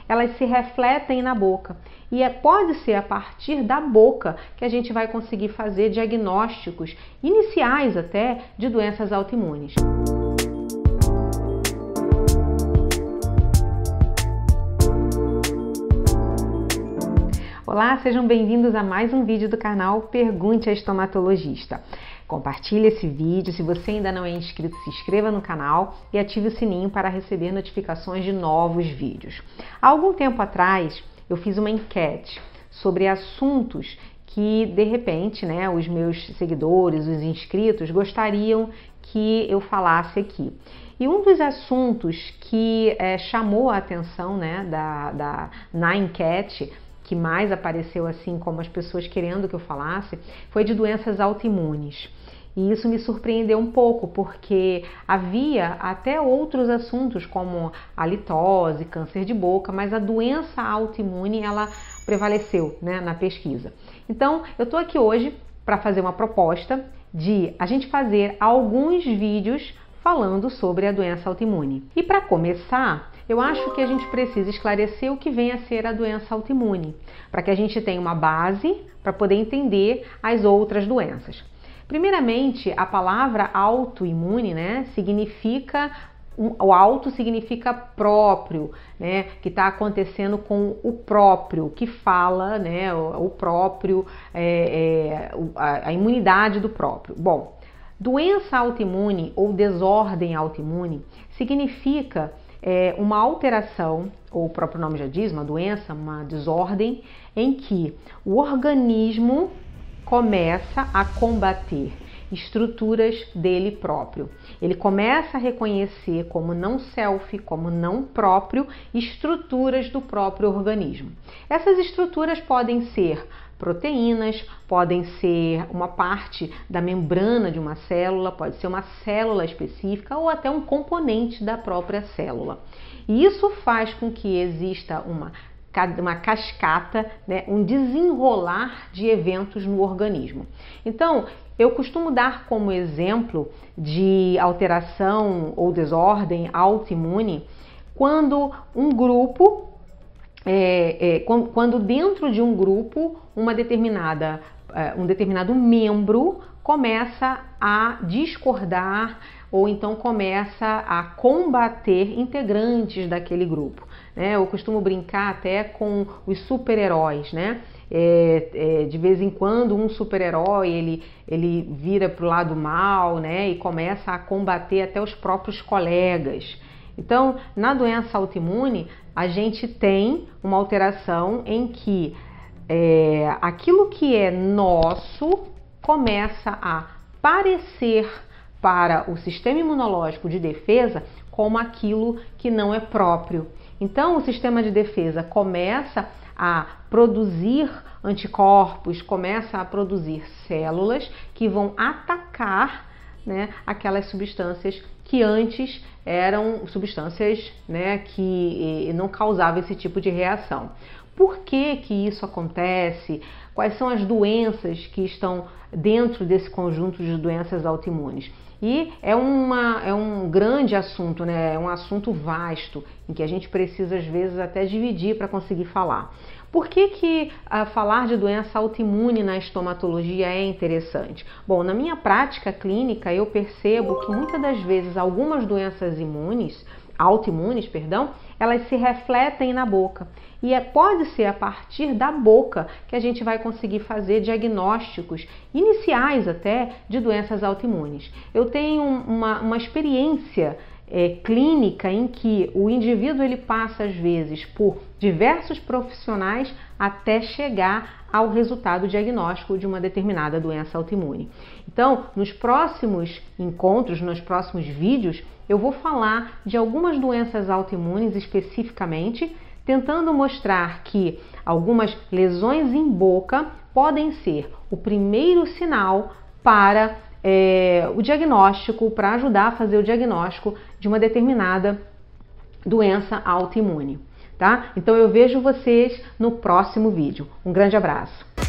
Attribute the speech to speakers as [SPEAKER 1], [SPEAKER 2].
[SPEAKER 1] elas se refletem na boca. E pode ser a partir da boca que a gente vai conseguir fazer diagnósticos iniciais até de doenças autoimunes. Olá, sejam bem-vindos a mais um vídeo do canal Pergunte a Estomatologista. Compartilhe esse vídeo, se você ainda não é inscrito, se inscreva no canal e ative o sininho para receber notificações de novos vídeos. Há algum tempo atrás, eu fiz uma enquete sobre assuntos que, de repente, os meus seguidores, os inscritos, gostariam que eu falasse aqui. E um dos assuntos que chamou a atenção na enquete, que mais apareceu assim como as pessoas querendo que eu falasse, foi de doenças autoimunes. E isso me surpreendeu um pouco, porque havia até outros assuntos como a litose, câncer de boca, mas a doença autoimune ela prevaleceu na pesquisa. Então, eu estou aqui hoje para fazer uma proposta de a gente fazer alguns vídeos falando sobre a doença autoimune. E para começar, eu acho que a gente precisa esclarecer o que vem a ser a doença autoimune, para que a gente tenha uma base para poder entender as outras doenças. Primeiramente, a palavra autoimune, significa, o auto significa próprio, que está acontecendo com o próprio, que fala, o próprio, a imunidade do próprio. Bom, doença autoimune ou desordem autoimune significa uma alteração, ou o próprio nome já diz, uma doença, uma desordem, em que o organismo começa a combater estruturas dele próprio. Ele começa a reconhecer como não self, como não próprio, estruturas do próprio organismo. Essas estruturas podem ser proteínas, podem ser uma parte da membrana de uma célula, pode ser uma célula específica ou até um componente da própria célula. E isso faz com que exista uma cascata, um desenrolar de eventos no organismo. Então, eu costumo dar como exemplo de alteração ou desordem autoimune quando um grupo, quando dentro de um grupo um determinado membro começa a discordar ou então começa a combater integrantes daquele grupo. Eu costumo brincar até com os super-heróis, de vez em quando um super-herói ele vira para o lado mal, e começa a combater até os próprios colegas. Então, na doença autoimune, a gente tem uma alteração em que aquilo que é nosso começa a parecer para o sistema imunológico de defesa como aquilo que não é próprio. Então, o sistema de defesa começa a produzir anticorpos, começa a produzir células que vão atacar aquelas substâncias que antes eram substâncias que não causavam esse tipo de reação. Por que isso acontece? Quais são as doenças que estão dentro desse conjunto de doenças autoimunes? E é um grande assunto, é um assunto vasto, em que a gente precisa às vezes até dividir para conseguir falar. Por que falar de doença autoimune na estomatologia é interessante? Bom, na minha prática clínica eu percebo que muitas das vezes algumas doenças autoimunes, elas se refletem na boca. E pode ser a partir da boca que a gente vai conseguir fazer diagnósticos iniciais até de doenças autoimunes. Eu tenho uma experiência clínica em que o indivíduo ele passa às vezes por diversos profissionais até chegar ao resultado diagnóstico de uma determinada doença autoimune. Então, nos próximos encontros, nos próximos vídeos, eu vou falar de algumas doenças autoimunes especificamente, tentando mostrar que algumas lesões em boca podem ser o primeiro sinal para o diagnóstico, para ajudar a fazer o diagnóstico de uma determinada doença autoimune, tá? Então eu vejo vocês no próximo vídeo. Um grande abraço!